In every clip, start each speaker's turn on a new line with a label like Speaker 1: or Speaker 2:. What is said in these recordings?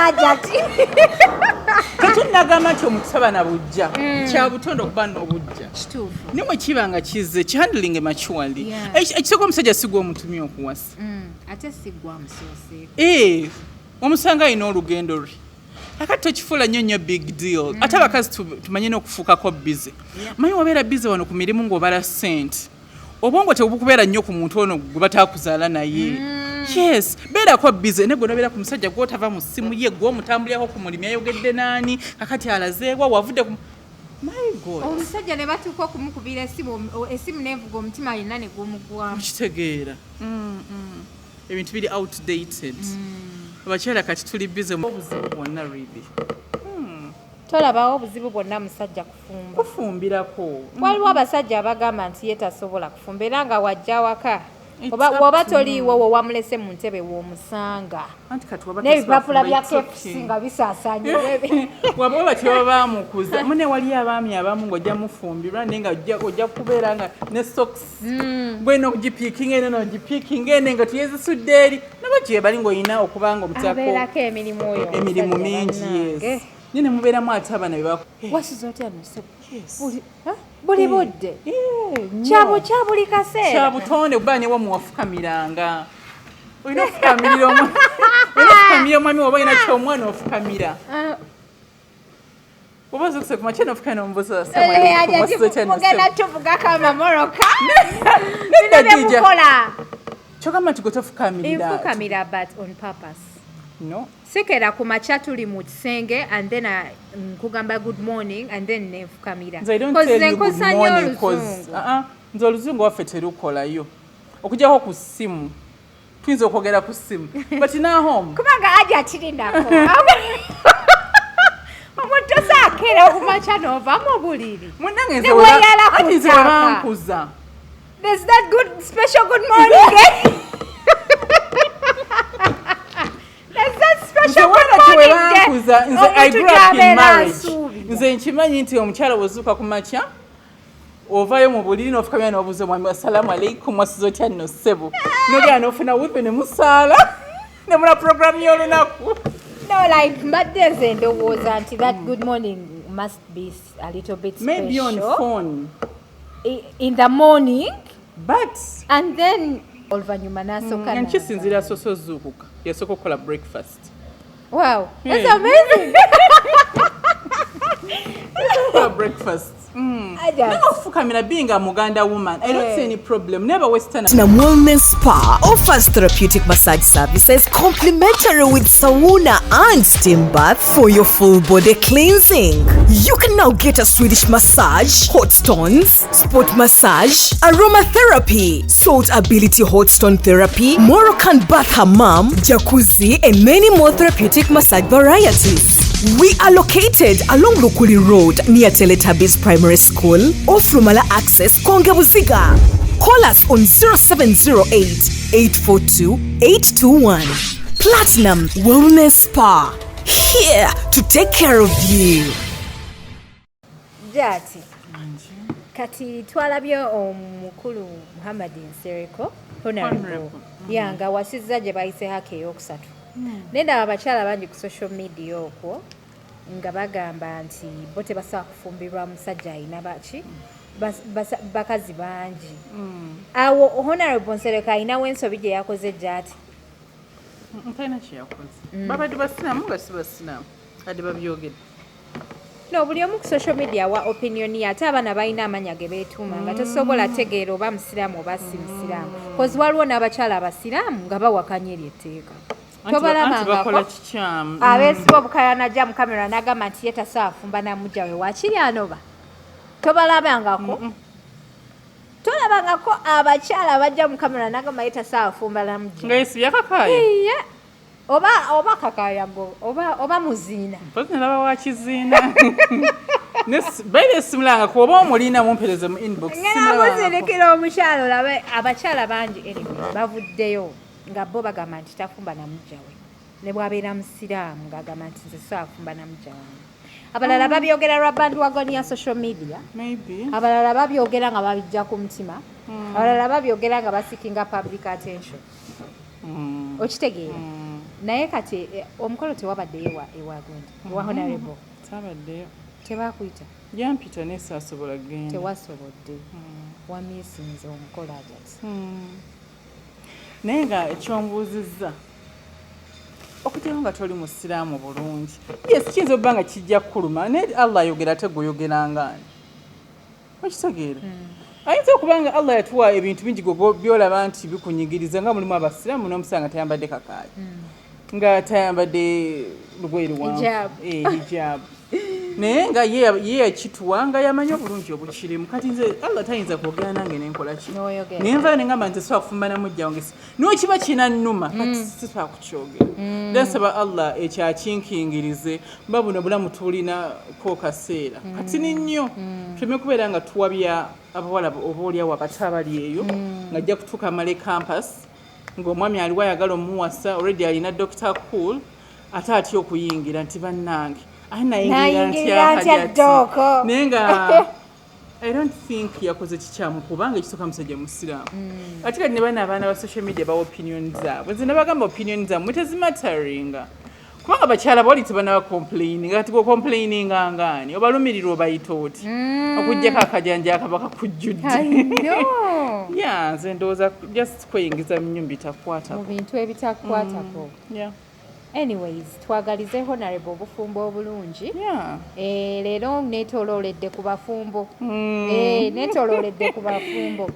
Speaker 1: ajati
Speaker 2: Katunagamba nti omukusaba na bujja kya butondo okuba n'obujja
Speaker 1: kituufu
Speaker 2: nimwe kibanga kizze kihandling maturely ekisoko omusajja sigwa omutumya okuwasa
Speaker 1: ate sigwa musoose
Speaker 2: omusanga alina olugendo lwe akati tokifuula nnyo big deal ate abakazi tumanye n'okufuukako bize manyi wabeera bize wano ku mirimu ng'obala ssente obwongo tebukubeera nnyo ku muntu ono gwe bataakuzaala naye yes beerako bize ne gwonobeera ku musajja gw'otava mu ssimu ye gw'omutambulirako ku mulimu yayogedde naani kakati alazeewa wavudde ku my god
Speaker 1: omusajja ne batuuka okumukubira essimu n'evuga omutima yenna ne gw'omugwamu
Speaker 2: kitegeera ebintu biri outdated abakyala kati tuli bize obuzibu bwonna really
Speaker 1: tolabawo obuzibu bwonna musajja
Speaker 2: kufumbirako
Speaker 1: waliwo abasajja abagamba nti ye tasobola kufumba era nga wajja waka oba toliiwo wo wamulese mu ntebe w'omusanga n'ebipapula bya KFC nga bisaasaanye
Speaker 2: waba batyo baamukuza mune wali abaami abamu ng'ojja mufumbirwa naye nga ojja kubeera nga ne socks gwena ogipiikinga eno n'ogipiikinga ene nga tuyezisudde eri nabo gye bali ng'olina okuba nga
Speaker 1: abeerako
Speaker 2: emirimu mingi yes nene mubeeramu ate abana
Speaker 1: wasiza otya buli budde kya buli kaseera
Speaker 2: kya butonde kuba newa muwafukamiranga olina ofukamirira omwami oba olina kyomwana ofukamira oba ozokuse ku makya nofukamira
Speaker 1: omubuzamugenda tuvugako amamoroka
Speaker 2: nemukola kyogamba nti gwe tofukamirira
Speaker 1: but on purpose
Speaker 2: no
Speaker 1: sekera ku makya tuli mu kisenge and then nkugamba good morning and then nefukamira
Speaker 2: nze oluzungu waffe terukolayo okujjako ku ssimu tuyinza okwogera ku ssimu but nahome
Speaker 1: kubanga aja akirindako omuntu osaakera okumakya n'ovaamu obuliri
Speaker 2: munange nze webankuza
Speaker 1: there's that good special good morning
Speaker 2: nze nkimanyi nti omukyala bwezuuka ku makya ovayo mu buliri n'ofukamira n'obuuza omwami assalamu alaikum wasiza otya nno ssebo nogera n'ofuna wipe ne musaala ne mula programu y'olunaku
Speaker 1: mbadde nze ndowooza nti that good morning must be a little bit special
Speaker 2: maybe on phone
Speaker 1: in the morning
Speaker 2: but
Speaker 1: and then oluvannyuma n'asooka
Speaker 2: nkisinzira soso zuukuka yasooka okukola breakfast.
Speaker 1: Wow, that's amazing.
Speaker 2: Breakfast. Being a Muganda woman, I don't see any problem. Never Western.
Speaker 3: Wellness Spa offers therapeutic massage services complimentary with sauna and steam bath for your full body cleansing. You can now get a Swedish massage, hot stones, sport massage, aromatherapy, salt ability hot stone therapy, Moroccan bath hammam, jacuzzi, and many more therapeutic massage varieties. We are located along Lukuli Road near Teletubbies Primary School, off Rumala Access, Kongebuziga. Call us on 0708-842-821. Platinum Wellness Spa, here to take care of you.
Speaker 1: Jati, kati twalabye omukulu Muhammad Nsereko, Honorable, yanga wasizza gye bayise Haki ey'okusatu. Nenda abakyala bangi ku social media okwo nga bagamba nti bo tebasobola kufumbirwa musajja alina baki bakazi bangi. Awo Honorable Nsereko alinawo ensobi gye yakoze gyati.
Speaker 2: Mpayina kye yakoze. Babadde basiraamu nga si basiraamu kati babyogedde.
Speaker 1: No, buli omu ku social media wa opinion ye ate abaana balina amanya ge beetuuma nga tosobola tegeera oba musiraamu oba si musiraamu. Kozi waliwo n'abakyala abasiraamu nga bawakanya eryo etteeka.
Speaker 2: Tobalabangako
Speaker 1: abeesiba obukayana gya mu kamera n'agamba nti ye tasobola kufumba na mujja we wakiri anoba. Tobalabangako tolabangako abakyala bajja mu kamera n'agamba ye tasobola kufumba na mujja
Speaker 2: nga yesi yakakaaya
Speaker 1: oba kakaya mbo oba muziina
Speaker 2: mpozi nalaba wa kiziina baire simulanga kuba omulina mumpereze mu inbox
Speaker 1: simulanga omukyalo labe abakyala bangi bavuddeyo nga bo bagamba nti tafumba na mujja we ne bwabeera musiraamu ng'agamba nti nze saafumba na mujja wange. Abalala babyogera lwa bandwagon ya social media, abalala babyogera nga babijja ku mutima, abalala babyogera nga basikinga public attention. Okitegeera naye kati omukolo tewabaddeyo ewagundi wa honorable
Speaker 2: tabaddeyo
Speaker 1: tebakuyita
Speaker 2: yampita nesaasobola genda
Speaker 1: tewasobodde wamiisinze omukolo ajati
Speaker 2: naye nga ekyombuuzizza okugyawo nga toli musiraamu bulungi yes kiyinza obba nga kijja kukuluma naye allah ayogera ate gweyogerangani okitegeera ayinza okuba nga allah yatuwa ebintu bingi byolaba nti bikunyigiriza nga mulimu abasiraamu n'omusanga tayambadde kakaayi nga tayambadde lugoye luwanvu hijaabu naye nga ye yakituwa nga yamanyi obulungi obukirimu kati nze allah tayinza kwogera nange nenkola ki nenva nengamba nti sisobola kufumba namujja wange n'okiba kinannuma kati sisobola kukyogera nsaba allah ekyo akinkingirize mba buno bulamu tulinako kaseera katini nnyo tuleme kubeera nga tuwabya abawala obaoliawo abato abali eyo ng'ajja kutuuka male campus ng'omwami aliwo ayagala omuwasa already alina Dr. Cool ate atya okuyingira nti bannange nayingirira ntya ddooko naye nga I don't think yakoze kikyamu kubanga ekisooka musajja musiraamu ate kati ne bana abaana ba social media bawa opinion zaabwe nze nabagamba opinion zaabwe tezimatteringa kubanga bakyala bawali tebana bacomplaining kati gocomplaininga ngaani obalumirira obayita oti okuggyako akajanja akaba kakujjudde ya nze ndowooza just kweyingiza mu nyumba bitakwatako
Speaker 1: mu bintu ebitakwatako anyways twagalize honorable obufumbo obulungi leero netolooledde ku bafumbo netolooledde ku bafumbo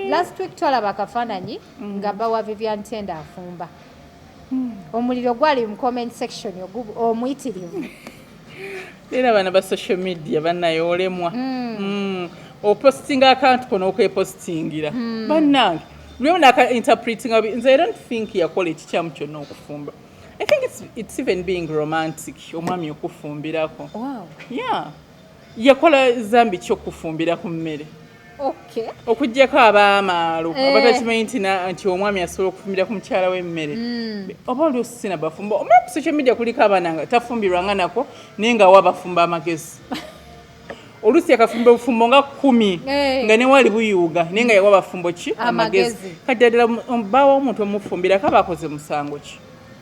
Speaker 1: last week twalaba akafaananyi nga bawa Vivian Tendo afumba omuliro gwali mu comment section omuyitirivu
Speaker 2: era abaana ba social media bannayoolemwa opostinga akantu kono okwepostingira bannange lulimu naka-interpretinga nze I don't think yakola ekikyamu kyonna okufumba I think it's even being romantic omwami okufumbirako yakola zambi ky'okufumbira ku mmere okuggyako abaamaalu abatakimanyi nti omwami asobola okufumbira ku mukyala w'emmere oba oli osina bafumba omala ku social media kuliko abaana nga tafumbirwanga nako naye nga wa bafumba amagezi oluusi yakafumba obufumbo nga 10 nga newali buyuuga naye nga yawa bafumbo ki amagezi kati ddala baawo omuntu omufumbirako abakoze musango ki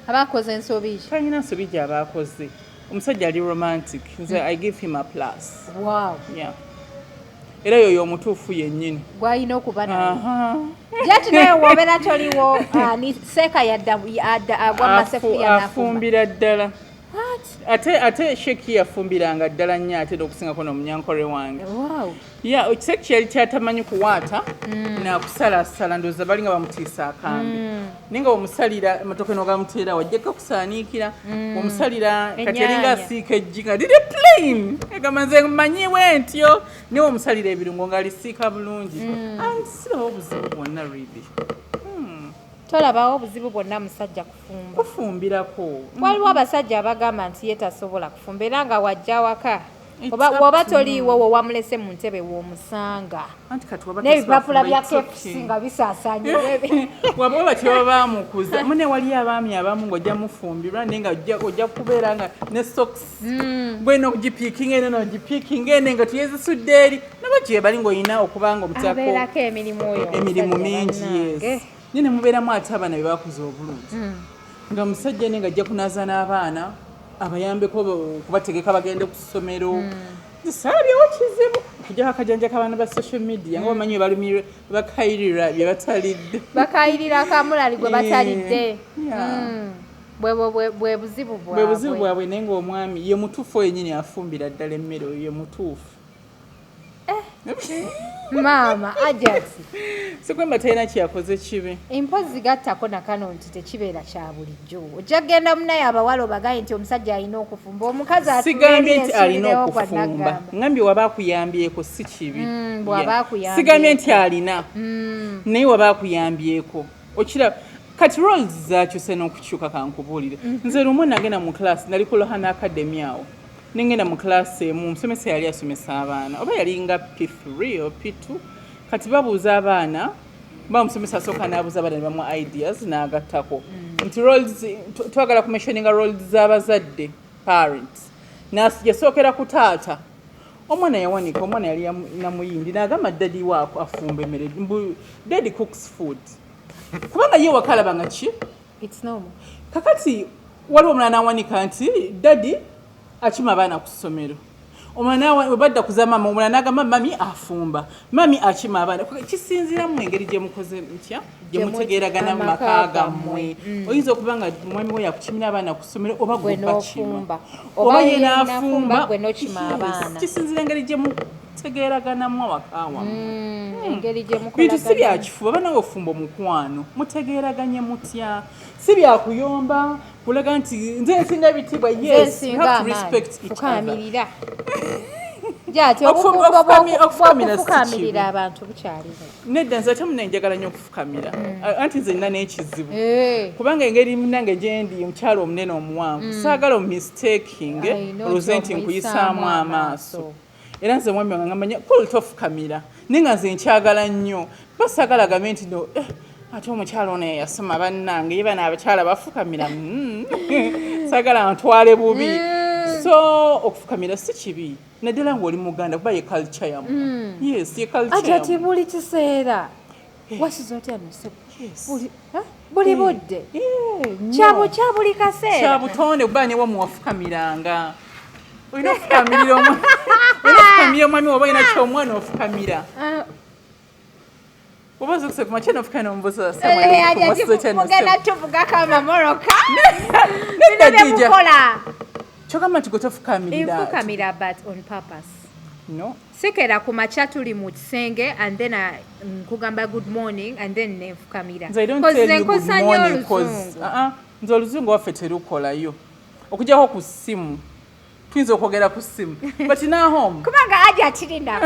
Speaker 1: abakoze ensobi ki
Speaker 2: talina nsobi gy'abaakoze omusajja ali romantic nze I give him a plus era yoyo omutuufu yennyini
Speaker 1: gwalina okuba naye jati naye wobeera toliwo ni seeka agwa masefuya
Speaker 2: afumbira ddala ate sheki yafumbiranga ddala nnyo ate okusingako n'omunyankore wange ekiseera kyali kyatamanyi kuwaata nakusalasala ndowooza balinga bamutiisa akambi naye nga omusalira ematoke n'ogamuteera wajjaka kusaaniikira omusalira kati yalinga asiika ejji nga liri plain egamba nze mmanyiwe ntyo naye omusalira ebirungo ng'alisiika bulungi sirawo obuzibu bwonna really
Speaker 1: tolabawo obuzibu bwonna musajja
Speaker 2: kufumbirako
Speaker 1: waliwo abasajja abagamba nti ye tasobola kufumba era nga wajja waka oba toliiwo wo wamulese mu ntebe w'omusanga n'ebipapula bya KFC nga bisaasaanyibwe
Speaker 2: waba batyo bamukuza mune wali abaami abamu ng'ojja mufumbirwa naye nga ojja kubeera nga ne socks gwena okugipiikinga eno n'ogipiikinga ene nga tuyezesudde eri nabo gye bali ng'olina okuba nga omutako
Speaker 1: abeerako
Speaker 2: emirimu mingi nene mubeeramu ate abaana be bakuza obulungi nga musajja ne ng'ajja kunaza n'abaana abayambeko kubategeka bagende ku ssomero salabyewo kizibu okujjako akajanja k'abaana ba social media nga bamanyi balumirwe bakayirira bye batalidde
Speaker 1: bakayirira akamulali gwe batalidde bwe buzibu
Speaker 2: bwabwe naye ng'omwami ye mutuufu yennyini afumbira ddala emmere oyo ye mutuufu
Speaker 1: maama ajati
Speaker 2: sikwemba talina kyakoze kibi
Speaker 1: empozi gattako nakano nti tekibeera kya bulijjo ojja kgenda munaye abawala obagaye nti omusajja alina okufumba omukazi
Speaker 2: sigambye nti alina okufumba ngambye waba akuyambyeko si kibi sigambye nti alina naye waba akuyambyeko okiraba kati roles zakyuse n'okukyuka kankubuulire nze lumu nagenda mu class nali ku Lohana Academy awo nengenda mu class emu omusomesa yali asomesa abaana oba yalinga P3 o P2 kati babuuza abaana bamusomesa asooka n'abuuza abaana ne bamuwa ideas n'agattako nti roles twagala kumentioninga roles z'abazadde parents yasookera ku taata omwana yawanika omwana yali namuyindi n'agamba daddy waako afumba emmere daddy cooks food kubanga ye wakalaba nga ki
Speaker 1: it's normal
Speaker 2: kakati waliwo omulala n'awanika nti dadi akima abaana ku ssomero omwana obadda kuza mama omulala n'agamba mami afumba mami akima abaana kisinziiramu engeri gye mukoze mutya gye mutegeeragana mu maka gammwe oyinza okuba nga mwami we yakukimira abaana ku ssomero oba gwe bakima oba ye n'afumba kisinziira engeri gye mutegeeraganamu awaka wammwe bintu si byakifuba oba nawe ofumba omukwano mutegeeraganye mutya si byakuyomba kulaga nti nze nsinga ebitiibwa yes you have to respect each other
Speaker 1: okufukamirira abantu bukyaliwo
Speaker 2: nedda nze ate munenjagala nnyo okufukamira anti nze nina n'ekizibu kubanga engeri munange gyendi mukyalo omunene omuwanvu saagala omumistaking olwoze nti nkuyisaamu amaaso era nze mwami wange ngambanya kulu tofukamira naye nga nze nkyagala nnyo basaagala gambe nti no ate omukyalo ono yasoma bannange ye bana abakyala bafukamira saagala ntwale bubi so okufukamira si kibi naddala ng'oli muganda kuba ye culture yamu yes ye culture
Speaker 1: ate ati buli kiseera wasiza otya buli budde kyabo kya buli kaseera
Speaker 2: kya butonde kuba newa muwafukamiranga olina okufukamirira omwami oba olina kyomwana ofukamira oba zokuse kumakya nofukamira omubuuza
Speaker 1: mugenda tuvugako amamoroka
Speaker 2: nedda kyogamba nti gwe tofukamirira
Speaker 1: but on purpose
Speaker 2: no
Speaker 1: sekera ku makya tuli mu kisenge and then nkugamba good morning and then nenfukamira
Speaker 2: nze oluzungu waffe terukolayo okujjako ku ssimu tuyinza okwogera ku ssimu but nahome
Speaker 1: kubanga aja kirindako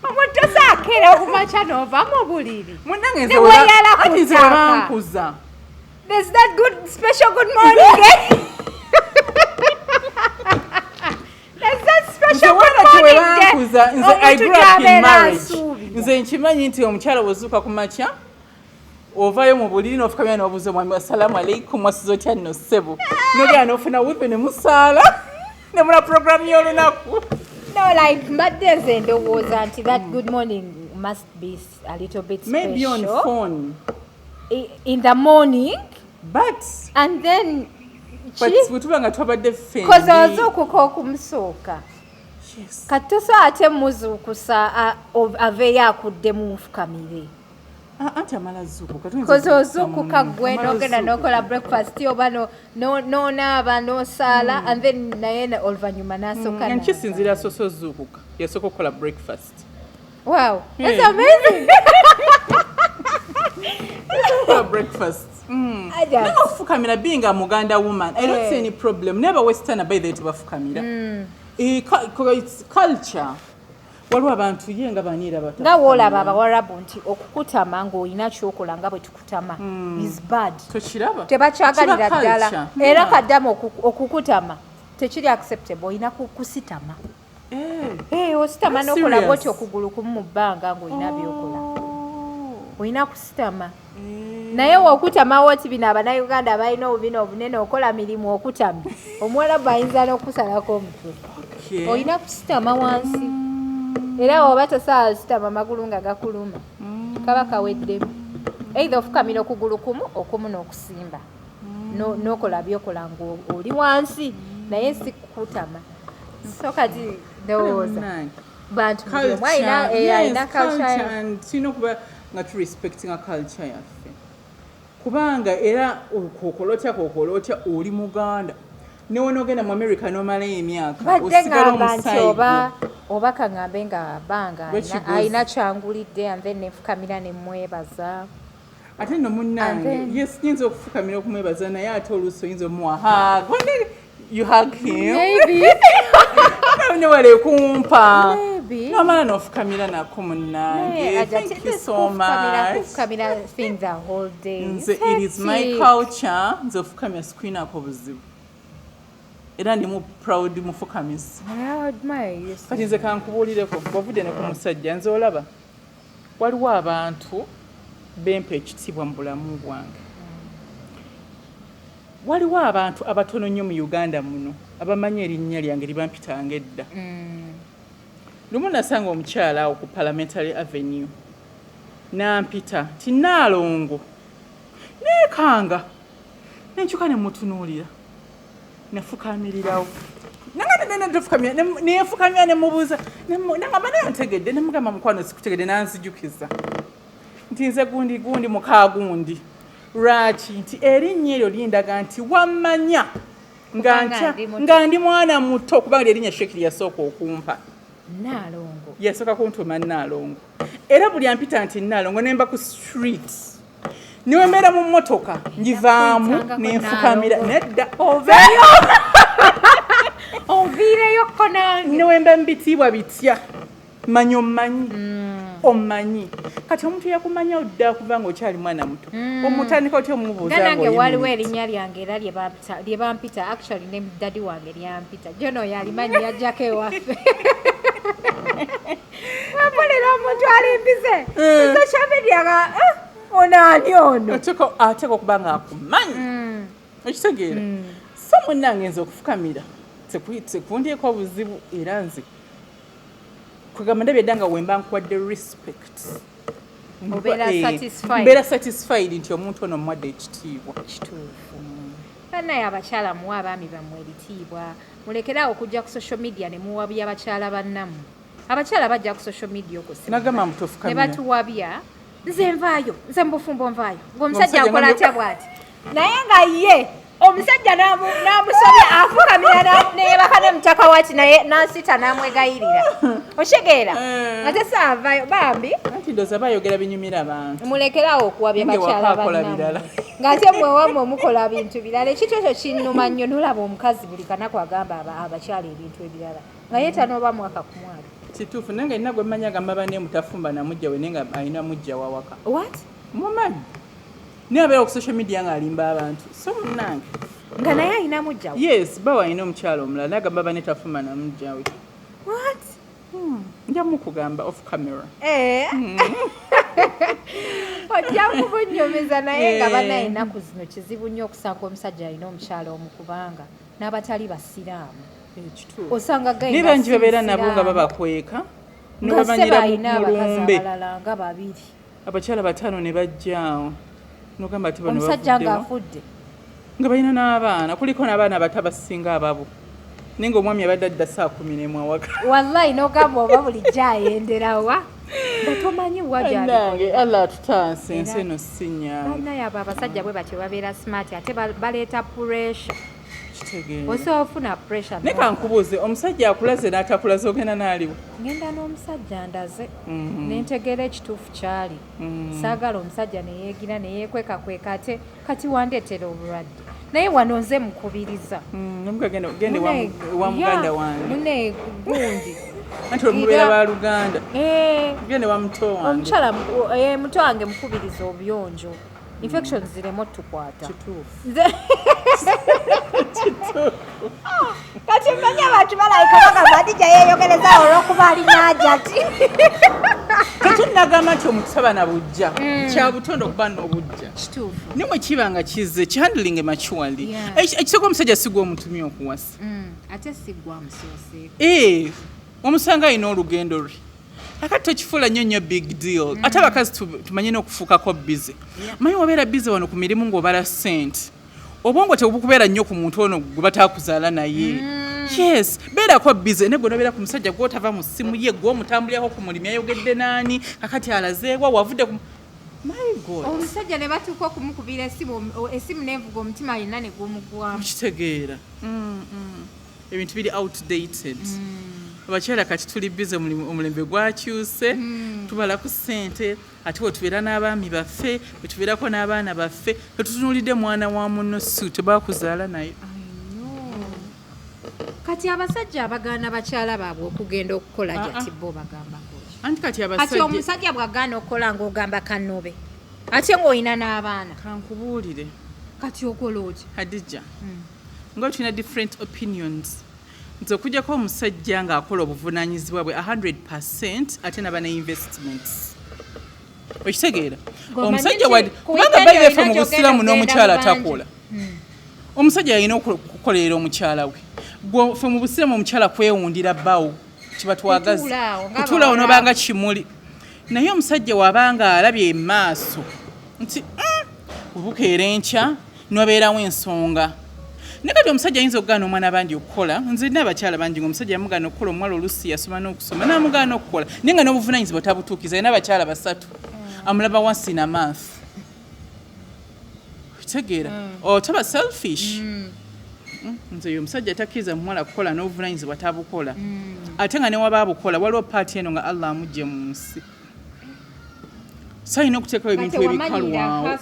Speaker 1: omuntu saakera ku makya novamu buliri
Speaker 2: munange nze webankuza
Speaker 1: there's that good special good morning there's that special good morning
Speaker 2: nze I grew up in marriage nze nkimanyi nti omukyala bwezuuka ku makya ovayo mu buliri n'ofukamira n'obuuza omwami assalamu alaikum wasiza otya nno ssebo nogera n'ofuna wipe ne musaala ne mula programu y'olunaku
Speaker 1: no like mbadde nze ndowooza nti that good morning must be a little bit special
Speaker 2: maybe on phone
Speaker 1: in the morning
Speaker 2: but
Speaker 1: and then
Speaker 2: bwetuba nga twabadde
Speaker 1: because ozuukuka okumusooka kati tosobola ate muzuukusa aveeyo akudde munfukamire
Speaker 2: anti amala zuukuka
Speaker 1: because ozuukuka gwe n'ogenda n'okola breakfast oba n'onaaba n'osaala and then naye oluvannyuma n'asooka
Speaker 2: nkisinziira soso ozuukuka yasooka okukola breakfast
Speaker 1: wow that's amazing
Speaker 2: breakfast okufukamira being a muganda woman I don't see any problem never western by the tebafukamira it's culture waliwo abantu ye nga baniira bata
Speaker 1: nga woolaba abawarabu nti okukutama ng'olina kyokola nga bwe tukutama is bad
Speaker 2: tokiraba
Speaker 1: tebakyagalira ddala era kaddamu okukutama tekiri acceptable olina kusitama ositama n'okola bwoti okugulu kumu mu bbanga ng'olina byokola olina kusitama naye okutamawo oti bino abannayuganda balina obubina obunene okola mirimu okutamya omuwarabu ayinza n'okusalako omutwe olina kusitama wansi era oba tosaala sitama amagulu nga gakuluma kaba kaweddemu either ofukamira okugulu okumu n'okusimba n'okola byokola ng'oli wansi naye si kukutama so kati ndowooza bantu alina culture
Speaker 2: tulina okuba nga turespectinga culture yaffe kubanga era kokolotya oli muganda newonogenda mu America nomalayo emyaka
Speaker 1: osigala omusaayi oba kaŋŋambe nga banga alina kyangulidde and then nefukamira nemwebaza
Speaker 2: ate no munnange yes nyinza okufukamira okumwebaza naye ate oluusi oyinza omuwa hug you hug him newale kumpa nomala nofukamira nako munnange thank you so much nze it is my culture nze ofukamira sikwinako buzibu era ndi mu proud mufukamisi kati nze kankubuulireko bwavudde ne ku musajja nze olaba waliwo abantu bempa ekitiibwa mu bulamu bwange waliwo abantu abatono nnyo mu Uganda muno abamanyi erinnya lyange libampitanga edda lumu nasanga omukyala awo ku Parliamentary Avenue nampita ti Naalongo naye nekanga nenkyuka ne mutunuulira nefukamirirawo nefukamira nemubuuza nangamba naye ntegedde nemugamba mukwano sikutegedde nanzijukiza nti nze gundi mukagundi lwaki nti erinnya eryo lindaga nti wammanya nga ndi mwana muto kubanga erinnya shekiri yasooka okumpa
Speaker 1: Naalongo
Speaker 2: yasooka kuntuma Naalongo era buli ampita nti Naalongo nemba ku street niwe mbeera mu mmotoka njivaamu nenfukamira nedda
Speaker 1: oviireyokko nange
Speaker 2: niwe mba mbitiibwa bitya manyi omanyi kati omuntu yakumanya odda kuva nga okyali mwana muto omutandika otya omubuuza
Speaker 1: nange waliwo erinnya lyange era lye bampita actually ne dadi wange lyampita jono yalimanyi yajjako ewaffe wapulira omuntu alimpize social media nga onaani ono
Speaker 2: ateeka okuba nga akumanyi okitegeera so munnange nze okufukamira tekundyeko obuzibu era nze kwegamba ndabye dda nga wemba nkuwadde respect mbeera satisfied nti omuntu ono muwadde ekitiibwa
Speaker 1: kituufu bannaye abakyala muwa abaami bammwe ebitiibwa mulekerawo okujja ku social media ne muwabya abakyala bannamu abakyala bajja ku social media
Speaker 2: nagamba mutofukamira
Speaker 1: ne batuwabya nze nvaayo nze mbufumbo nvaayo ng'omusajja akola atya bw'ati naye nga ye omusajja n'amusobya afukamira neyebaka nemutaka wati naye nansita namwegayirira okitegeera nga tesaavayo bambi
Speaker 2: anti ndoza bayogera binyumira abantu
Speaker 1: mulekerawo okuwabya bakyala bannammwe ng'ate mwewammwe omukola bintu birala ekintu ekyo kinnuma nnyo nolaba omukazi buli kanaku agamba abakyala ebintu ebirala nga yeetanoba mwaka ku mwaka
Speaker 2: kituufu naye nga nina gwe mmanyi agamba banne mutafumba namujja we naye nga alina mujja wawaka
Speaker 1: what
Speaker 2: mumanyi naye abeera ku social media ng'alimba abantu so munnange
Speaker 1: nga naye alina mujjawe
Speaker 2: yes bawa alina omukyalo omulala naye agamba banne tafumba namujja we
Speaker 1: what
Speaker 2: nja mukugamba off camera
Speaker 1: ojja kubunyumiza naye nga bannaye ennaku zino kizibu nnyo okusanga omusajja alina omukyalo omu kubanga n'abatali basiraamu osanga
Speaker 2: naye bangi babeera nabo nga babakweka nobamanyira mulumbe
Speaker 1: nga babiri
Speaker 2: abakyala 5 ne bajjaawo nogamba ati bano
Speaker 1: omusajja ng'afudde
Speaker 2: nga balina n'abaana kuliko n'abaana bato abasinga ababo naye ng'omwami abadde adda 11:00 awaka
Speaker 1: wallahi nogamba oba bulijjo ayenderawa nga tomanyi
Speaker 2: wajange allah atutanse ensi eno si nyangu
Speaker 1: bannaye abo abasajja bwe batyo babeera smart ate baleeta pressure
Speaker 2: kitegeera
Speaker 1: osobola ofuna pressure
Speaker 2: ne kankubuuze omusajja akulaze n'atakulaze ogenda n'aliwo
Speaker 1: ngenda n'omusajja ndaze nentegeera ekituufu kyali saagala omusajja neyeegira neyeekwekakweka ate kati wandeetera obulwadde naye wano nze mukubiriza
Speaker 2: gende wa muganda wange
Speaker 1: mune gundi
Speaker 2: anti olumubeera ba luganda gende wa muto wange
Speaker 1: omukyala muto wange mukubiriza obuyonjo infections ziremu otukwata kati mmanyi abantu balayika bagamba ati gyeyeeyogereza olw'okuba alina ajati
Speaker 2: kati nagamba nti omukusaba na bujja kya butonde okuba n'obujja
Speaker 1: kituufu
Speaker 2: ne bwe kiba nga kizze kihandilinge machuwali ekisooka omusajja sigwa omutumya okuwasa
Speaker 1: ate sigwa amusooseeko
Speaker 2: omusanga alina olugendo lwe akati tokifuula nnyo big deal ate abakazi tumanye n'okufuukako bize manyi wabeera bize wano ku mirimu ng'obala ssente obwongo tebukubeera nnyo ku muntu ono gwe bataakuzaala naye yes beerako bize ne gwe nobeera ku musajja gw'otava mu ssimu ye gw'omutambulirako ku mulimu yayogedde naani kakati alazeewa wavudde ku my god
Speaker 1: omusajja ne batuuka okumukubira essimu nevuga omutima yenna ne gw'omugwamu
Speaker 2: kitegeera ebintu biri outdated abakyala kati tuli bize omulembe gwakyuse tubala ku ssente ate bwe tubeera n'abaami baffe bwe tubeerako n'abaana baffe tetutunuulidde mwana wa munno su tebakuzaala naye
Speaker 1: kati abasajja abagaana bakyala baabwe okugenda okukola jati bo bagambako
Speaker 2: anti
Speaker 1: kati omusajja bw'agaana okukola ng'ogamba kanobe ate ng'olina n'abaana
Speaker 2: kankubuulire
Speaker 1: kati okola oti
Speaker 2: hadija nga tulina different opinions nze okujjako omusajja ng'akola obuvunaanyizibwa bwe 100% ate naba ne investments okitegeera omusajja kubanga balirefe mu busiramu n'omukyala atakola omusajja alina okukolerera omukyala we gwe mu busiramu omukyala kwewundira bbawo kibatwagaza kutuulawo n'obanga kimuli naye omusajja wabanga alabye emaaso nti obukeera enkya nobeerawo ensonga naye kati omusajja ayinza okugaana omwana bandi okukola nze nina abakyala bangi ng'omusajja yamugaana okukola omuwala oluusi yasoma n'okusoma n'amugaana okukola naye nga n'obuvunanyizibwa tabutuukiza alina abakyala basatu amulaba once in a month kitegeera otaba selfish nze oyo omusajja takkiriza muwala kukola n'obuvunanyizibwa tabukola ate nga newaba abukola waliwo paati eno nga allah amugye mu nsi so alina okuteekawo ebintu ebikalwawo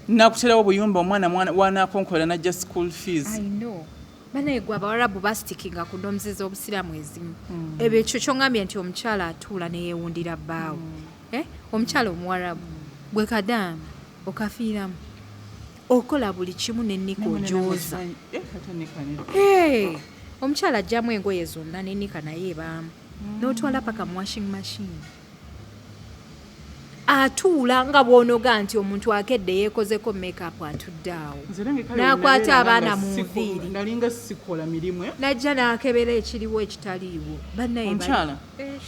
Speaker 2: nakuterawo obuyumba omwana wanakonkola najja school fees
Speaker 1: banaye gwe abawarabu basitikinga ku ndomuzi z'obusiraamu ezimu ebyo ekyo kyongambye nti omukyala atuula neyeewundira bbaawo omukyala omuwarabu gwe kadaama okafiiramu okola buli kimu n'ennika ojooza omukyala ajjamu engoye zonna n'ennika naye ebaamu n'otwala paka mu washing machine atuula nga bw'onoga nti omuntu akedde yeekozeko make-up atudde awo n'akwata abaana mu nviiri n'ajja n'akebera ekiriwo ekitaliiwo
Speaker 2: omukyala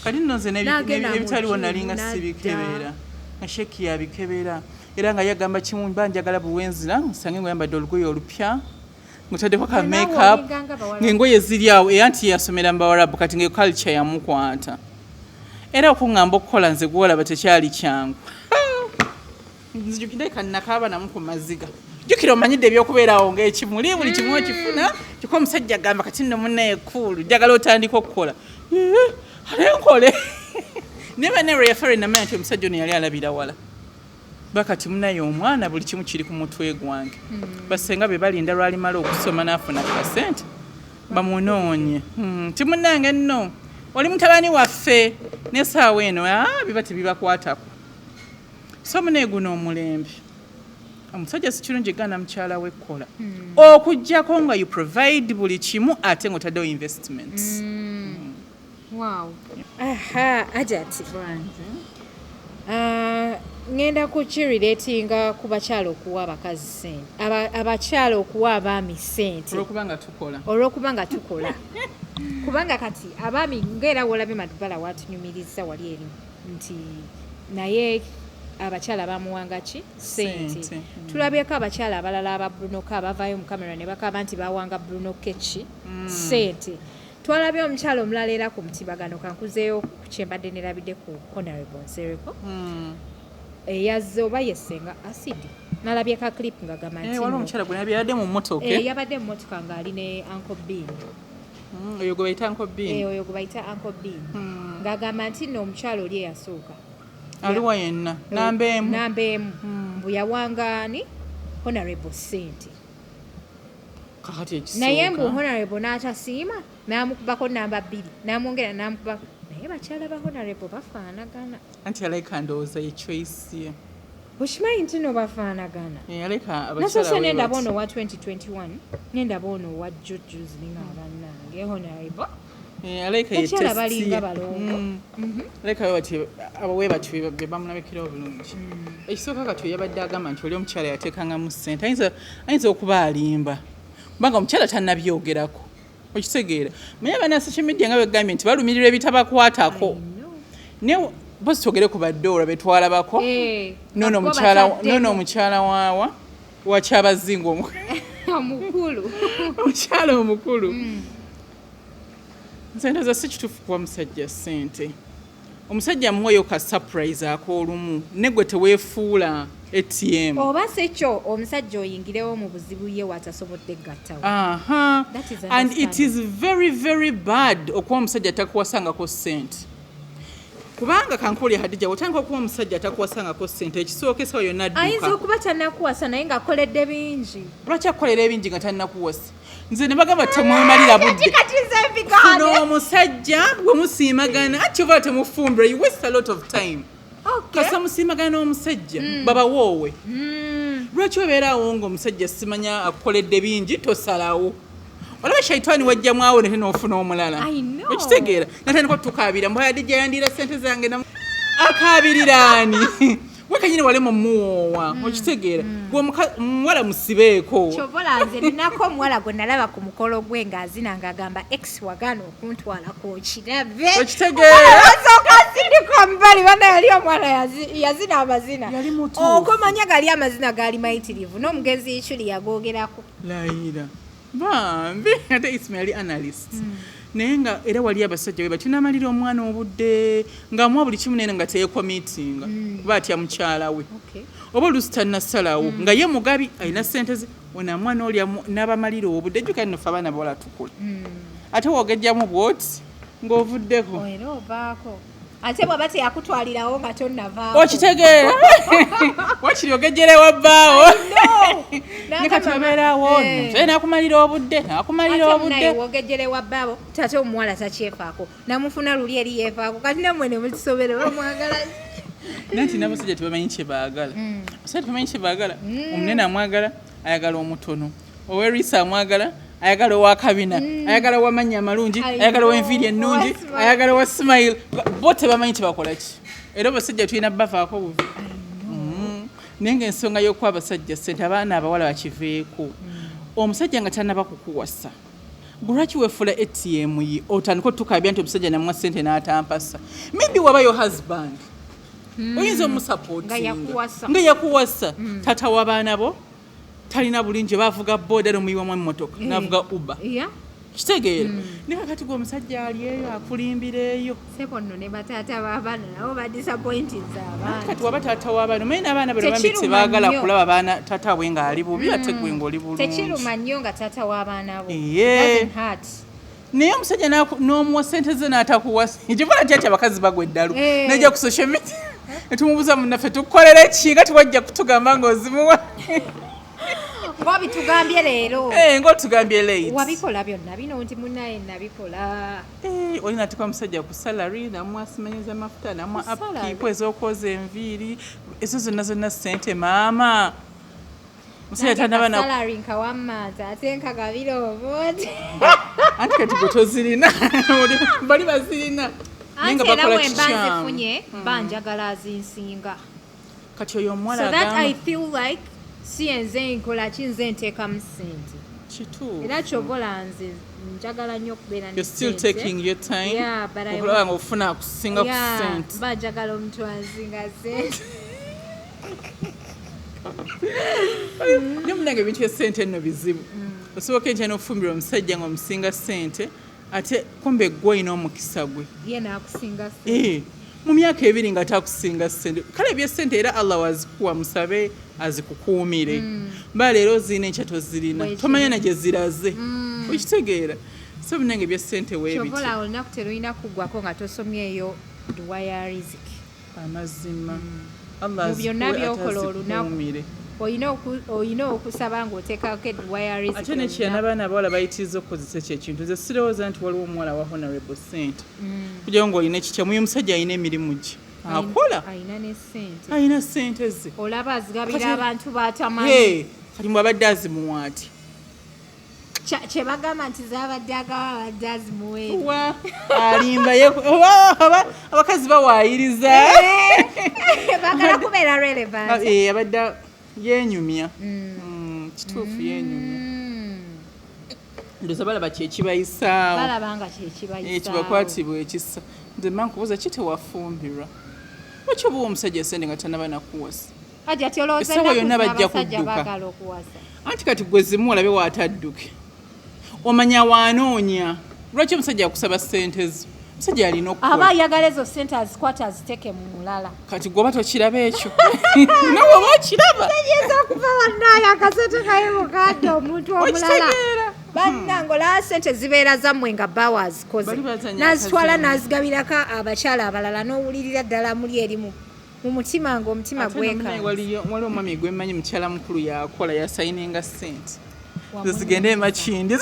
Speaker 2: kati nno nze n'ebitaliwo nalinga sibikebeera nga sheki yabikebera era nga yagamba kimu banjagala buwenzira nsange ng'oyambadde olugoye olupya ng'otaddeko ka make-up ng'engoye ziri awo era nti yasomera mu bawarabu kati ng'eyo culture yamukwata era okuŋŋamba okukola nze gwolaba tekyali kyangu nzijukireka nnakaaba namu ku maziga jjukira omanyidde ebyokubeerawo ng'ekimuli buli kimu okifuna kiko omusajja agamba kati nno munnaye kuulu njagala otandika okukola ate nkole naye banne yafere namanya nti omusajja ono yali alabira wala bakati munaye omwana buli kimu kiri ku mutwe gwange basenga be balinda lwalimala okusoma n'afuna kasente bamunoonye ti munnange nno oli mutabani waffe n'essaawa eno biba tebibakwatako so munaye guno omulembe omusajja si kirungi gaana mukyala we ekkola okuggyako nga you provide buli kimu ate ng'otaddewo investments
Speaker 1: ajati ngenda kukirireetinga ku bakyala okuwa abakazi sente abakyala okuwa abaami sente olw'okuba nga tukola kubanga kati abaami ngaera wolabye Madubala watunyumiriza wali eri nti naye abakyala bamuwanga ki sente tulabyeko abakyala abalala aba Brunoka abavaayo mu kamera ne bakaba nti bawanga Bruno Kechi sente twalabye omukyala omulala era ku mutibagano kankuzeeyo ku kyembadde nerabidde ku Honorable Nsereko eyazze oba yesenga asidi nalabye ka clip nga gamantino
Speaker 2: waliwo omukyala gwe yabadde mu mmotoka
Speaker 1: yabadde mu mmotoka ng'ali ne Uncle Bean
Speaker 2: oyo gwe bayita Uncle Bean
Speaker 1: oyo gwe bayita Uncle Bean ng'agamba nti nno omukyala oli eyasooka
Speaker 2: aliwa yenna
Speaker 1: nambeemu mbu yawangaani Honorable sente naye mbu Honorable n'atasiima n'amukubako namba 2 n'amwongera n'amukubako naye bakyala ba Honorable bafaanagana
Speaker 2: anti yalaika ndowooza ye choice ye
Speaker 1: okimanyi nti no bafaanagana nasoose nendaba ono wa 2021 nendaba ono wa jujus ninga bannange Honorable bakyala balinga balongo
Speaker 2: aleka bati abawe bati be bamulabikira obulungi ekisooka kati yabadde agamba nti oli omukyala yateekangamu ssente ayinza okuba alimba kubanga omukyala tannabyogerako okitegeera naye abana social media nga begambye nti balumirirwa ebitabakwatako naye bosi twogere ku baddoora betwalabako nono omukyala waawa wakyabazinga omukyala omukulu nze ndoza si kituufu kuwa musajja ssente omusajja amuweeyo ka surprise ak'olumu ne gwe teweefuula ATM
Speaker 1: oba sekyo omusajja oyingirewo mu buzibu ye watasobodde gattawo
Speaker 2: and it is very very bad okuba omusajja atakuwasangako ssente kubanga kankuli Hadija otandika okuba omusajja atakuwasangako ssente ekisookesawo yonna adduka
Speaker 1: ayinza okuba tannakuwasa naye ng'akoledde bingi
Speaker 2: lwaki akolera ebingi nga tannakuwasa nze ne bagamba temwemalira budde kuno omusajja bwe musiimagana ati oba temufumbira you waste a lot of time kasa musiimagana n'omusajja baba woowe lwaki obeerawo ng'omusajja simanya akukoledde bingi tosalawo olaba shaitani wajjamu awo nete n'ofuna omulala okitegeera natandika tukaabira mbw Hadija yandira ssente zange akaabiriraani Wakanyine wale muwoowa okitegeera muwala musibeeko
Speaker 1: kyobola nze ninako omuwala gwe nalaba ku mukolo gwe ng'azina ng'agamba ex wagaana okuntwalako okirabe
Speaker 2: okitegeera
Speaker 1: asooka sindika mubali bana yali omwana yazina amazina okomanya gali amazina gaali mayitirivu n'omugenzi ichuli yagogerako
Speaker 2: layira bambi ate isma yali analyst naye nga era wali abasajja we batinamalira omwana obudde ng'amuwa buli kimu nene nga teyekomitinga kuba atya mukyala we oba oluusi tannasalawo nga ye mugabi alina ssente ze ona mwana olya n'abamalira obudde ejjuka nnofe abaana bawala tukula ate woogejjamu bwoti ng'ovuddeko
Speaker 1: era ovaako ate bw'aba teyakutwalirawo nga tonnavaako
Speaker 2: okitegeera wakiri ogejjere wabbaawo ne kati obeerawo nno nakumalira obudde
Speaker 1: naye wogejjere wabbaawo tate omuwala takyefaako namufuna luli eri yeefaako kati nammwe ne mukisobere bamwagala
Speaker 2: nanti n'abasajja tebamanyi kye baagala abasajja tebamanyi kye baagala omunene amwagala ayagala omutono owerisa amwagala ayagala owakabina ayagala owamanya amalungi ayagala owenviiri ennungi ayagala owa smile bo tebamanyi tebakola ki era abasajja tulina bavaako buvi naye ngaensonga y'okuwa abasajja ssente abaana abawala bakiveeko omusajja nga tanaba kukuwasa lwaki weefula ATM ye otandika otukabya nti omusajja namuwa ssente n'atampasa maybe wabayo husband oyinza omusapootinga nga yakuwasa taata w'abaana bo talina bulingi bavuga boda nomuyiwamu emmotoka navuga uba kitegeera ne kakati gwe omusajja ali eyo akulimbira eyo
Speaker 1: sebo nno ne bataata b'abaana nabo badisappointinze abaana
Speaker 2: kati waba taata w'abaana omanyi n'abaana bano bambi tebaagala kulaba baana taata we ng'ali bubi ate gwe ng'oli bulungi
Speaker 1: tekiruma nnyo nga taata w'abaana bo
Speaker 2: naye omusajja n'omuwa ssente ze n'atakuwasa ekivula nti ati abakazi bagwa eddalu najja ku social media netumubuuza munnaffe tukukolera ki nga tiwajja kutugamba ng'ozimuwa
Speaker 1: ng'obitugambye leero
Speaker 2: ng'otugambye late
Speaker 1: wabikola byonna bino nti munnaye nabikola
Speaker 2: olina atekwa omusajja ku salary namuwa simanyiza amafuta namuwa upkeep ez'okwoza enviiri ezo zonna ssente maama musajja tanaba
Speaker 1: salary nkawammanza ate nkagabira obuti
Speaker 2: anti kati gwe tozirina bali bazirina
Speaker 1: anti era bwe mba nzifunye banjagala azinsinga
Speaker 2: kati oyo omuwala
Speaker 1: so that I feel like si enze nkola ki nze nteekamu ssente
Speaker 2: kituufu
Speaker 1: era kyobola nze njagala nnyo okubeera
Speaker 2: you're still taking your time okulaba nga ofuna akusinga ku ssente
Speaker 1: mba njagala omuntu ansinga ssente
Speaker 2: ne munange ebintu by'essente nno bizibu osoboka entya n'okufumbira omusajja nga omusinga ssente ate kumbe gwe olina omukisa gwe
Speaker 1: ye n'akusinga ssente
Speaker 2: mu myaka ebiri nga takusinga ssente kale ebyessente era Allah wazikuwa musabe azikukuumire mba leero zirina enkya tozirina tomanya na gye ziraze okitegeera so munange ebyessente weebiti
Speaker 1: kyobola olunaku terulina kuggwako nga tosomyeyo duwaya riziki
Speaker 2: amazima Allah
Speaker 1: mu byonna byokola olunaku olina okusaba ng'oteekako eduwaya riziki
Speaker 2: ate nekyana abaana abawala bayitiriza okukozesa ekyo ekintu nze sirowooza nti waliwo omuwala wa honorable sente kugira ng'olina ekikyamu uyo musajja alina emirimu gye akola alina ssente ze
Speaker 1: olaba azigabira abantu batamanyi
Speaker 2: kati mwabadde azimuwa ati
Speaker 1: kyebagamba nti zabadde agawa abadde azimuweeri
Speaker 2: alimba abakazi bawaayiriza
Speaker 1: bagala kubeera relevant
Speaker 2: abadde yenyumya kituufu yenyumya ndoza balaba kyekibayisaawo
Speaker 1: balabanga kyekibayisaawo
Speaker 2: kibakwatibwa ekisa nze mba nkubuuza kitewafumbirwa lwaki obuwa omusajja esente nga tanaba nakuwasa esawa yonna bajja kudduka anti kati gwe zimu olabe waatadduke omanya waanoonya lwaki omusajja akusaba ssente zo omusajja alina okukola
Speaker 1: aba ayagala ezo ssente azikwata aziteeke mu mulala
Speaker 2: kati gwoba tokiraba ekyo nawe oba okiraba
Speaker 1: tegeza okuva wannaayo akasente kaye mukadde omuntu omulala bannange olaba ssente zibeera zammwe nga bba wazikoze n'azitwala n'azigabirako abakyala abalala n'owulirira ddala muli eri mu mutima ng'omutima gweka
Speaker 2: wali omwami gwemmanyi mukyala mukulu yakola yasayininga ssente zigende emakindi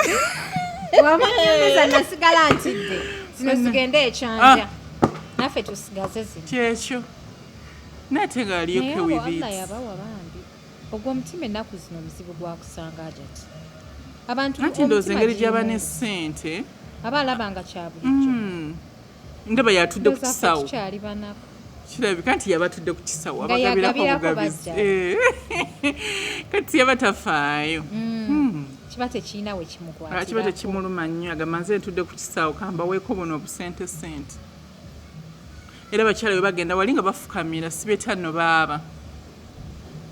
Speaker 1: wamanyumbiza nasigala ntidde zino zigende ekyanja naffe tusigaze zino
Speaker 2: kyekyo nate ngaaliyoko
Speaker 1: wibiti yabawa bambi ogwo omutima ennaku zino omuzibu gwakusanga ajati abantu
Speaker 2: anti ndowooza engeri gy'aba n'essente
Speaker 1: aba alabanga kya bulijjo
Speaker 2: ndaba yatudde ku kisawo
Speaker 1: tukyali banaku
Speaker 2: kirabika nti yabatudde ku kisawo
Speaker 1: Nga
Speaker 2: abagabirako
Speaker 1: yagabirako
Speaker 2: obugabizi
Speaker 1: badda.
Speaker 2: kati yaba tafaayo
Speaker 1: kiba tekirina we kimukwatira.
Speaker 2: kiba tekimuluma nnyo agamba nze ntudde ku kisawo kambaweeko buno obusente era abakyala we bagenda wali nga bafukamira sibeta nno baaba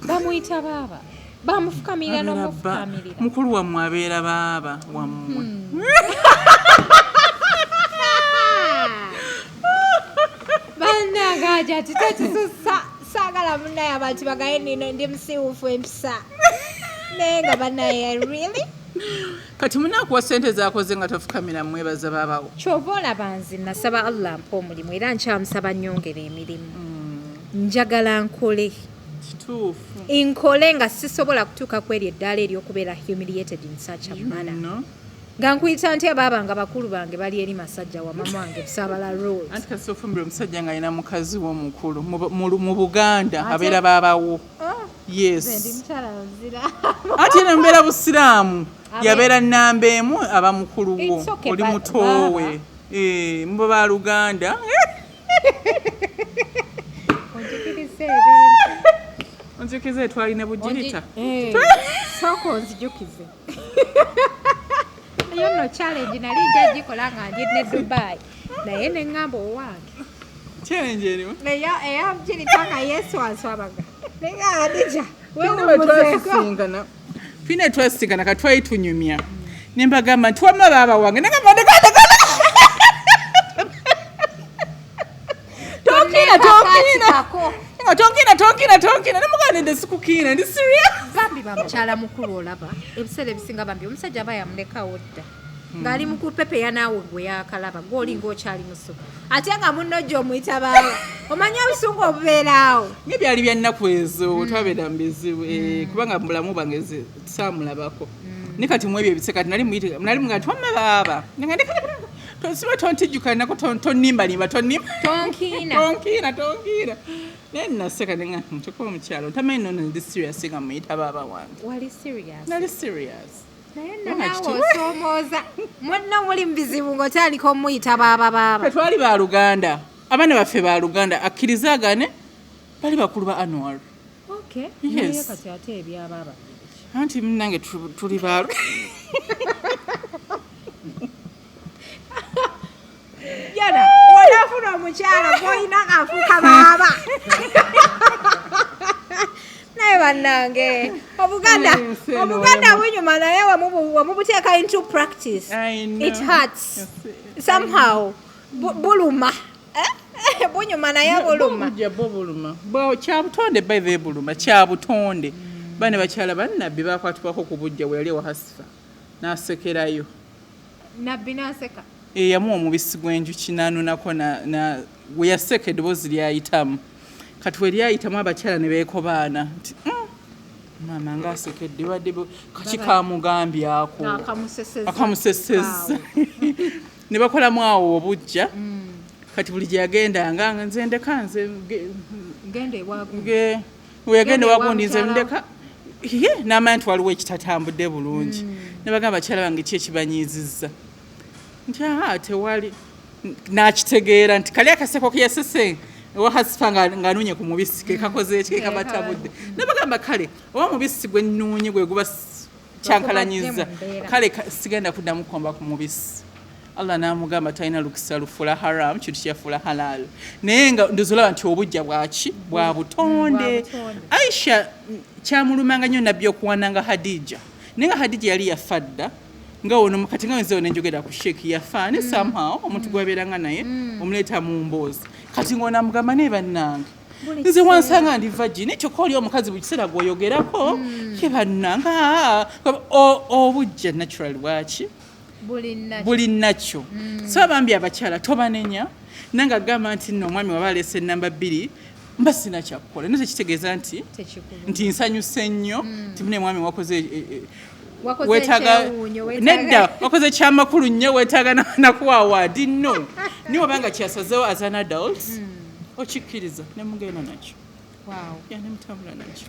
Speaker 1: bamuyita baaba bamufukamira n'omufukamirira
Speaker 2: mukulu wammwe abeera baaba wammwe
Speaker 1: bannagaja tutetisusa saagala munnaye abantu bagaye nino ndi musiiwufu empisa naye nga bannaye really
Speaker 2: kati munakuwa sente zakoze nga tofukamira mwebaza baabawo
Speaker 1: kyova olaba nze nasaba allah mpa omulimu era nkyamusaba nnyongera emirimu njagala nkole
Speaker 2: kituufu
Speaker 1: nkole nga sisobola kutuuka ku eryo eddaala ery'okubeera humiliated in such a manner nga nkuyita nti abaaba nga bakulu bange bali eri masajja wa mama wange Busabala Road
Speaker 2: anti kasi ofumbira omusajja nga alina mukazi wo mukulu mu Buganda abeera baabawo yes ate era mbeera busiraamu yabeera nnamba emu aba mukulu wo oli mutoowe muba ba Luganda onzikize twalina bujirita
Speaker 1: sooka onzijukize eyo nno challenge nali nja gikola nga ndi ne Dubai naye ne ŋŋamba owange
Speaker 2: challenge eriwo
Speaker 1: eyamukirita nga Yesu answabaga naye adija
Speaker 2: twasingana twine twasingana katwali tunyumya nembagamba nti wamma baaba wange nagamba tonkina nemuganende sikukiina ndi serious
Speaker 1: bambi bamukyala mukulu olaba ebiseera ebisinga bambi omusajja aba yamulekawo dda ng'ali mukulu pepe yanaawe gwe yakalaba gw'olinga okyali musuku ate nga munno gy'omuyita baaba omanya obusungu obubeeraawo
Speaker 2: ngebyali bya nnaku ezo twabeera mu bizibu kubanga mubulamu bwange saamulabako ne kati mu ebyo ebise kati nali muga nti wamma baaba siba tontijjukanako tonnimbalimba tonkina naye naseka nenga ntukola omukyalo ntamanyi nono ndi serious nga muyita baaba wange nali serious
Speaker 1: naye naawe osoomooza mwenna muli mu bizibu ng'otandika omuyita baaba
Speaker 2: twali ba Luganda abaana baffe ba Luganda akkirizagane bali bakulu ba Anwar
Speaker 1: naye kati ate ebyabaaba
Speaker 2: anti munange tuli ba
Speaker 1: yana olafuna omukyala gwolina afuuka baaba naye bannange obuganda bunyuma naye wamubuteeka into practice it hurts somehow buluma bunyuma naye buluma
Speaker 2: kyabutonde baive buluma kyabutonde bane bakyala bannabbi bakwatibwako ku bujja bwe yali ewahasifa n'asekerayo
Speaker 1: nabbi n'aseka
Speaker 2: yamuwa omubisi gw'enjuki nanunako we yaseka eddoboozi lyayitamu kati we lyayitamu abakyala ne beekobaana nti maama ngaasekedde wadde kaki kamugambye ako akamusesezza ne bakolamu awo obujja kati buli gye yagendanga nze ndeka nze we yagenda ewagundi nze ndeka n'amanya nti waliwo ekitatambudde bulungi ne bagamba bakyala bange ki ekibanyiizizza nti tewali n'akitegeera nti kali akaseko ke yasese ewahasifa ng'anunye ku mubisi ke kakoze eki ke kabatabudde ne bagamba kale oba mubisi gwe nnuunye gwe guba kyankalanyiza kale sigenda kuddamu kukomba ku mubisi Allah n'amugamba talina lukisa lufuula haram kintu kyafuula halal naye nga ndozolaba nti obujja bwaki bwa butonde Aisha kyamulumanga nnyo nabbi okuwananga Hadija naye nga Hadija yali yafadda nga ono kati nga nze nenjogera ku sheeki yafaane somehow omuntu gwabeeranga naye omuleeta mu mboozi kati ng'onamugamba naye bannange nze wansanga ndi virgin ekyo kooli omukazi buli kiseera gwoyogerako ye bannanga obujja natural bwaki buli nakyo so abambi abakyala tobanenya nange agamba nti nno omwami waba aleese ennamba 2 mba sina kyakukola naye tekitegeeza nti nsanyuse nnyo nti mune mwami wakoze wetaga nedda wakoze kyamakulu nnyo wetaaga nakuwawaadi nno niwe obanga kyasazeewo as an adult okikkiriza ne mugenda nakyo yanemutambula nakyo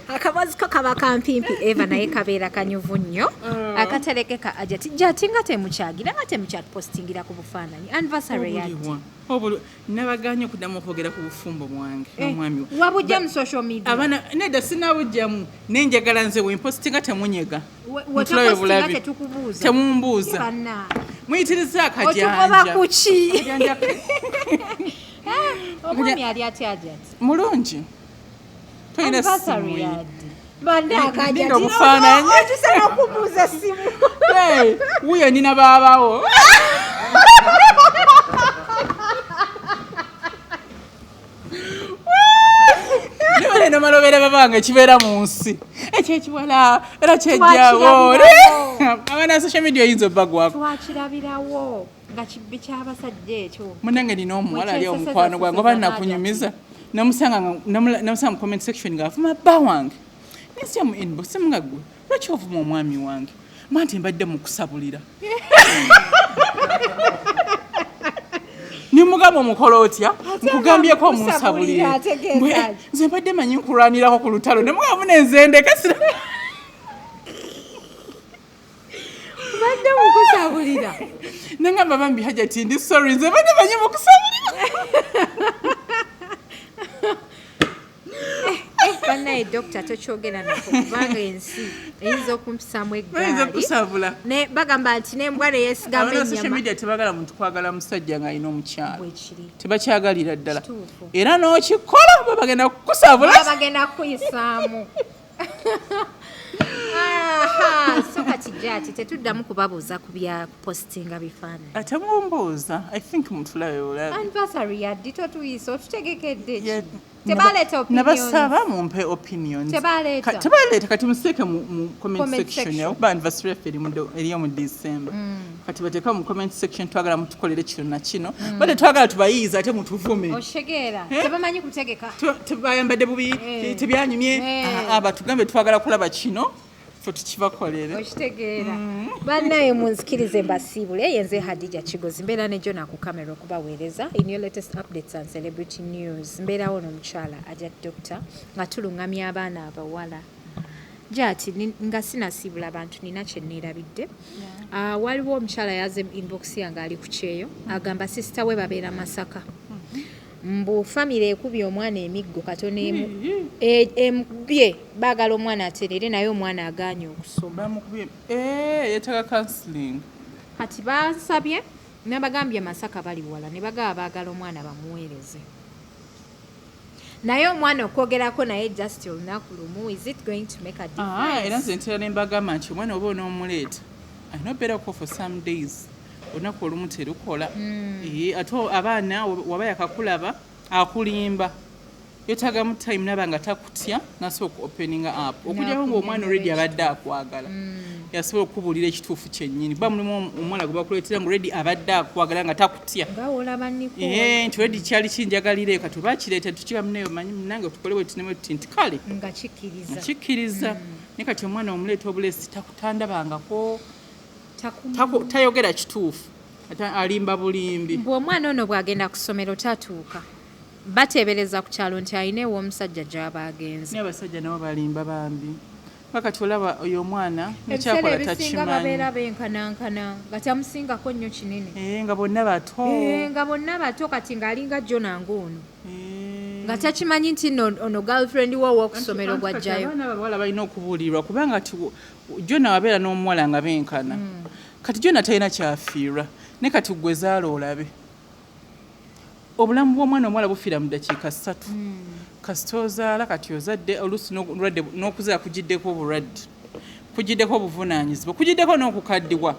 Speaker 1: akabazi ko kaba kampimpi Eva naye kabeera kanyuvu nnyo akaterekeka ajati jati nga temukyagira nga temukyapostingira ku bufaananyi anniversary yati
Speaker 2: nabaganye okuddamu okwogera ku bufumbo bwange n'omwami
Speaker 1: wabujja mu social media
Speaker 2: abaana nedda sinabujjamu nenjagala nze wempostinga temunyega
Speaker 1: wetapostinga tetukubuuza
Speaker 2: temumbuuza muyitiriza
Speaker 1: otukoba kuki omwami ali atya ajati
Speaker 2: mulungi toyina
Speaker 1: anniversary
Speaker 2: simu
Speaker 1: yadi bandaka
Speaker 2: Nina okufaananya.
Speaker 1: tusana okubuuza simu
Speaker 2: wuyo nina baabawo nibale nomalobera babanga kibeera mu nsi ekyekiwala era kyejjawo abaana social media oyinza obbagwako
Speaker 1: twakirabirawo nga kibbi kyabasajja ekyo
Speaker 2: munange nina omuwala ali omukwano gwange oba nakunyumiza namusanga mu comment section ngaafuma bba wange nesya mu inbox nga gwe lwaki ovuma omwami wange manti mbadde mukusabulira nimugamba omukola otya nkugambyeko omunsabulire nze mbadde manyi nkulwanirako ku lutalo nemugamba nenzendeka
Speaker 1: badde mukusabulira
Speaker 2: nangamba bambi hajati ndi sorry nze mbadde manyi mukusabulira
Speaker 1: bannaye dokita tokyogera nako kubanga ensi eyinza okumpisaamu
Speaker 2: oyinza okusabula
Speaker 1: ne bagamba nti nembwa neyesigamba
Speaker 2: social
Speaker 1: ennyama
Speaker 2: media tebagala muntu kwagala musajja ng'alina omukyala
Speaker 1: bwekiri
Speaker 2: tebakyagalira ddala
Speaker 1: Kituufu.
Speaker 2: era n'okikola bagenda kukusabula
Speaker 1: bagenda kuyisaamu so kati jati tetuddamu kubabuuza ku bya kupostinga bifaananyi
Speaker 2: ate mumbuuza I think mutulabe olabe
Speaker 1: anniversary yaddi totuyisa otutegekedde ki tebaleeta
Speaker 2: nabasaba mumpe opinions
Speaker 1: Tebaleeta.
Speaker 2: tebaleeta kati musiteeke mu comment
Speaker 1: Comment
Speaker 2: section
Speaker 1: section.
Speaker 2: yakuba anniversary yaffe eriyo mu December kati bateeka mu comment section twagala mutukolere kino na kino bade twagala tubayiiza ate mutuvume
Speaker 1: oshegeera tebamanyi kutegeka
Speaker 2: tebayambadde bubi tebyanyumye batugambe twagala kulaba kino ffe tukibakolere
Speaker 1: okitegeera bannaye munzikirize mbasiibule yenze Hadija Kigozi mbeera ne Jona ku kamera okubaweereza in your latest updates and celebrity news mbeerawo n'omukyala ajja dokita nga tulungamya abaana abawala jati nga sinasiibula abantu nina kye neerabidde waliwo omukyala yaze inbox yange ali ku kyeyo agamba sisita we babeera Masaka mbu famire ekubye omwana emiggo katono emubye baagala omwana aterere naye omwana aganye okusoma
Speaker 2: bamukubye yeetaaga counseling
Speaker 1: kati bansabye nabagambye Masaka bali wala ne bagaba baagala omwana bamuweereze naye omwana okwogerako naye just olunaku lumu is it going to make a difference
Speaker 2: era nze ntera ne mbagamba nti omwana oba onoomuleeta alina obeera ko for some days olunaku olumu terukola ate abaana waba yakakulaba akulimba yetagamu time naba nga takutya nasobola openinga up okujjawo ngaomwana already abadde akwagala yasobola okubuulira ekituufu kyennyini ba mulimu omuwala gwe bakuleetera nga already abadde akwagala nga takutya nti already kyali kinjagalire kati obakireeta tukigamuneyo manyi nange tukole bwe tunemu tuti nti kale
Speaker 1: nga
Speaker 2: kikkiriza naye kati omwana omuleeta obulesi takutandabangako tayogera kituufu alimba bulimbi
Speaker 1: bw'omwana ono bw'agenda ku ssomero tatuuka bateebereza ku kyalo nti alina ew'omusajja gy'aba agenze
Speaker 2: naye abasajja nabo balimba bambi bakati olaba oyo omwana
Speaker 1: ebiseera
Speaker 2: nekyakola
Speaker 1: ebisinga babeera benkanankana nga tamusingako nnyo kinene
Speaker 2: nga bonna bato
Speaker 1: nga bonna bato kati ng'alinga Jona ng'ono nga takimanyi nti ono girlfriend we ow'okusomero gwajjayo
Speaker 2: abaana abawala balina okubuulirwa kubanga ti Jona wabeera n'omuwala nga benkana kati Jona talina kyafiirwa ne kati gwe zaala olabe obulamu bw'omwana omuwala bufiira mu ddakiika 3 kasita ozaala kati ozadde oluusi n'okuzaala kugiddeko obulwadde kugiddeko obuvunaanyizibwa kugiddeko n'okukaddibwa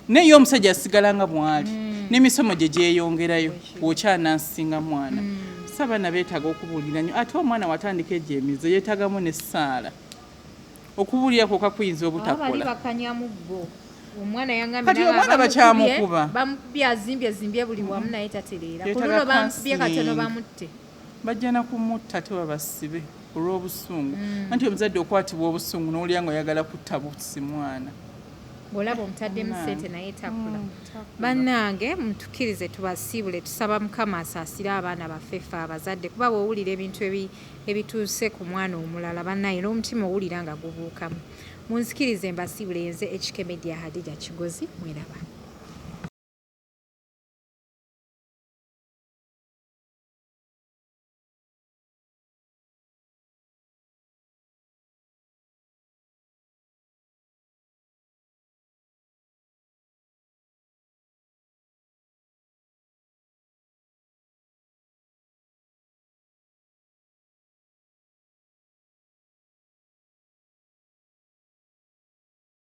Speaker 2: naye omusajja asigala nga bw'ali n'emisomo gye gyeyongerayo bw'okyanasinga mwana abaana beetaaga okubuulira nnyo ate omwana watandika egyemizo yeetaagamu n'essaala okubuulira kwokka kuyinza obutakola omwana kati omwana bakyamukuba
Speaker 1: bamukubye azimbye buli wamu naye tatereera kuno bamukubye katono bamutte
Speaker 2: bajja na kumutta ate babasibe olw'obusungu anti omuzadde okwatibwa obusungu n'olya nga oyagala kutta busi mwana
Speaker 1: bw'olaba omutaddemu ssente naye takula bannange mutukkirize tubasiibule tusaba mukama asaasire abaana baffe ffe abazadde kuba bw'owulira ebintu ebituuse ku mwana omulala bannaye n'omutima owulira nga gubuukamu munzikirize mbasiibule nze ekikemedia Hadija Kigozi mweraba